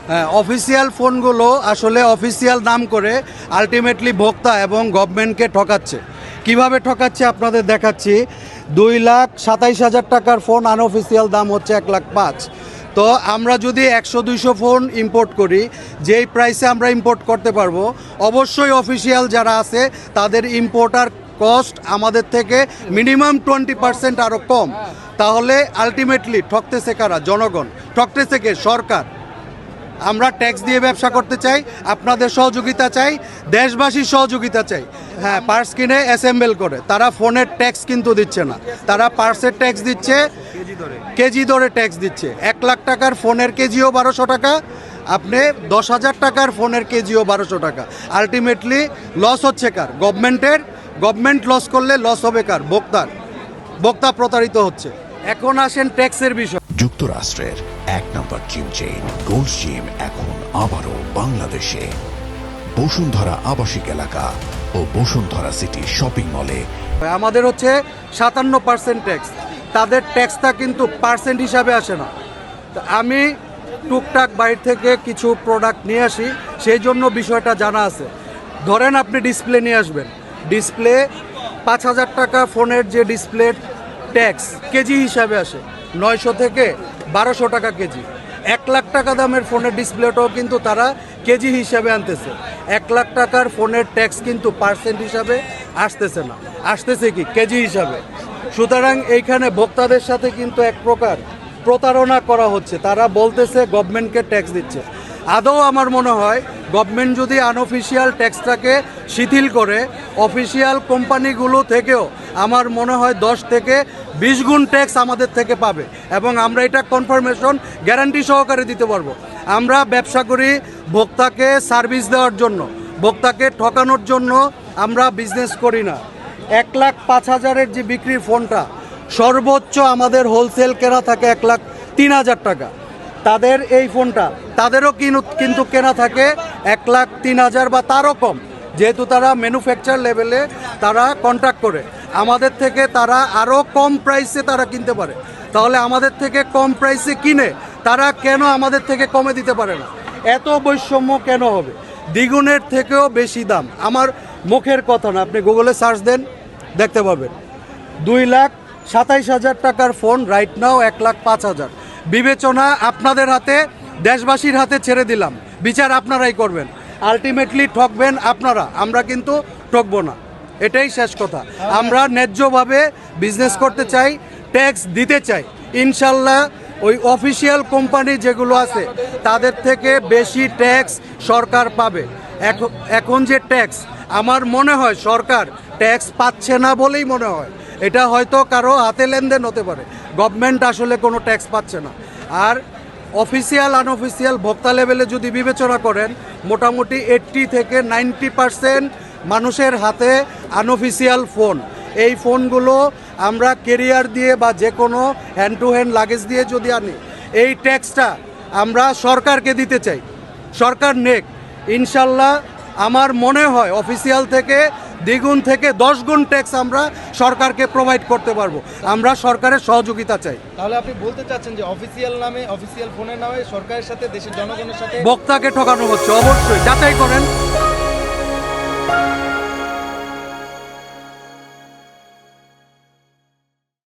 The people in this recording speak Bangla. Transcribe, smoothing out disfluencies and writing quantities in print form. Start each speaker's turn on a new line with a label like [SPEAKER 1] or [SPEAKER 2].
[SPEAKER 1] হ্যাঁ, অফিসিয়াল ফোনগুলো আসলে অফিসিয়াল নাম করে আলটিমেটলি ভোক্তা এবং গভর্নমেন্টকে ঠকাচ্ছে। কিভাবে ঠকাচ্ছে আপনাদের দেখাচ্ছি। 2,27,000 টাকার ফোন আনঅফিসিয়াল দাম হচ্ছে 1,05,000। তো আমরা যদি 100-200 ফোন ইম্পোর্ট করি, যেই প্রাইসে আমরা ইম্পোর্ট করতে পারবো, অবশ্যই অফিসিয়াল যারা আছে তাদের ইম্পোর্টার কস্ট আমাদের থেকে মিনিমাম 20% আরও কম। তাহলে আলটিমেটলি ঠকতেছে কারা? জনগণ। ঠকতেছে কে? সরকার। আমরা ট্যাক্স দিয়ে ব্যবসা করতে চাই, আপনাদের সহযোগিতা চাই, দেশবাসীর সহযোগিতা চাই। হ্যাঁ, পার্স কিনে অ্যাসেম্বল করে তারা ফোনের ট্যাক্স কিন্তু দিচ্ছে না, তারা পার্সের ট্যাক্স দিচ্ছে, কেজি দরে ট্যাক্স দিচ্ছে। 1 লাখ টাকার ফোনের কেজিও 1200 টাকা, আপনি 10,000 টাকার ফোনের কেজিও 1200 টাকা। আলটিমেটলি লস হচ্ছে কার? গভর্নমেন্টের। গভর্নমেন্ট লস করলে লস হবে কার? ভোক্তার। ভোক্তা প্রতারিত হচ্ছে। এখন আসেন ট্যাক্সের বিষয়।
[SPEAKER 2] যুক্তরাষ্ট্রের 1 নম্বর জিম চেইন গোল্ড জিম এখন আবারও বাংলাদেশে। বসুন্ধরা আবাসিক এলাকা ও বসুন্ধরা সিটি শপিং মলে।
[SPEAKER 1] আমাদের হচ্ছে 57% ট্যাক্স, তাদের ট্যাক্সটা কিন্তু পার্সেন্ট হিসাবে আসে না। আমি টুকটাক বাইরে থেকে কিছু প্রোডাক্ট নিয়ে আসি, সেই জন্য বিষয়টা জানা আছে। ধরেন আপনি ডিসপ্লে নিয়ে আসবেন, ডিসপ্লে 5,000 টাকা ফোনের যে ডিসপ্লে ট্যাক্স কেজি হিসাবে আসে 900 থেকে 1200 টাকা কেজি। 1 লাখ টাকা দামের ফোনের ডিসপ্লেটাও কিন্তু তারা কেজি হিসাবে আনতেছে। 1 লাখ টাকার ফোনের ট্যাক্স কিন্তু পার্সেন্ট হিসাবে আসতেছে না, আসতেছে কি? কেজি হিসাবে। সুতরাং এইখানে ভোক্তাদের সাথে কিন্তু এক প্রকার প্রতারণা করা হচ্ছে। তারা বলতেছে গভর্নমেন্টকে ট্যাক্স দিচ্ছে। আদৌ আমার মনে হয় গভর্নমেন্ট যদি আনঅফিসিয়াল ট্যাক্সটাকে শিথিল করে, অফিসিয়াল কোম্পানিগুলো থেকেও আমার মনে হয় 10 থেকে 20 গুণ ট্যাক্স আমাদের থেকে পাবে, এবং আমরা এটা কনফার্মেশন গ্যারান্টি সহকারে দিতে পারবো। আমরা ব্যবসা করি ভোক্তাকে সার্ভিস দেওয়ার জন্য, ভোক্তাকে ঠকানোর জন্য আমরা বিজনেস করি না। 1,05,000-এর যে বিক্রির ফোনটা সর্বোচ্চ আমাদের হোলসেল কেনা থাকে 1,03,000 টাকা। তাদের এই ফোনটা তাদেরও কিন্তু কেনা থাকে 1,03,000 বা তারও কম, যেহেতু তারা ম্যানুফ্যাকচার লেভেলে তারা কন্ট্রাক্ট করে। আমাদের থেকে তারা আরও কম প্রাইসে তারা কিনতে পারে। তাহলে আমাদের থেকে কম প্রাইসে কিনে তারা কেন আমাদের থেকে কমে দিতে পারে না? এত বৈষম্য কেন হবে? দ্বিগুণের থেকেও বেশি দাম। আমার মুখের কথা না, আপনি গুগলে সার্চ দেন, দেখতে পাবেন। 2,27,000 টাকার ফোন রাইট নাও 1,05,000। বিবেচনা আপনাদের হাতে, দেশবাসীর হাতে ছেড়ে দিলাম, বিচার আপনারাই করবেন। আলটিমেটলি ঠকবেন আপনারা, আমরা কিন্তু ঠকবো না, এটাই শেষ কথা। আমরা ন্যায্যভাবে বিজনেস করতে চাই, ট্যাক্স দিতে চাই। ইনশাল্লাহ ওই অফিসিয়াল কোম্পানি যেগুলো আছে তাদের থেকে বেশি ট্যাক্স সরকার পাবে। এখন যে ট্যাক্স, আমার মনে হয় সরকার ট্যাক্স পাচ্ছে না বলেই মনে হয়। এটা হয়তো কারো হাতে লেনদেন হতে পারে, গভর্নমেন্ট আসলে কোনো ট্যাক্স পাচ্ছে না। আর অফিসিয়াল আনঅফিসিয়াল ভোক্তা লেভেলে যদি বিবেচনা করেন, মোটামুটি 80 থেকে 90% মানুষের হাতে আনঅফিসিয়াল ফোন। এই ফোনগুলো আমরা ক্যারিয়ার দিয়ে বা যে কোনো হ্যান্ড টু হ্যান্ড লাগেজ দিয়ে যদি আনি, এই ট্যাক্সটা আমরা সরকারকে দিতে চাই। সরকার নেক, ইনশাল্লাহ আমার মনে হয় অফিসিয়াল থেকে দ্বিগুণ থেকে 10 গুণ ট্যাক্স আমরা সরকারকে প্রোভাইড করতে পারবো। আমরা সরকারের সহযোগিতা চাই।
[SPEAKER 3] তাহলে আপনি বলতে চাচ্ছেন যে অফিসিয়াল নামে, অফিসিয়াল ফোনের নামে সরকারের সাথে দেশের জনগণের সাথে
[SPEAKER 1] ভোক্তাকে ঠকানো হচ্ছে। অবশ্যই যাচাই করেন।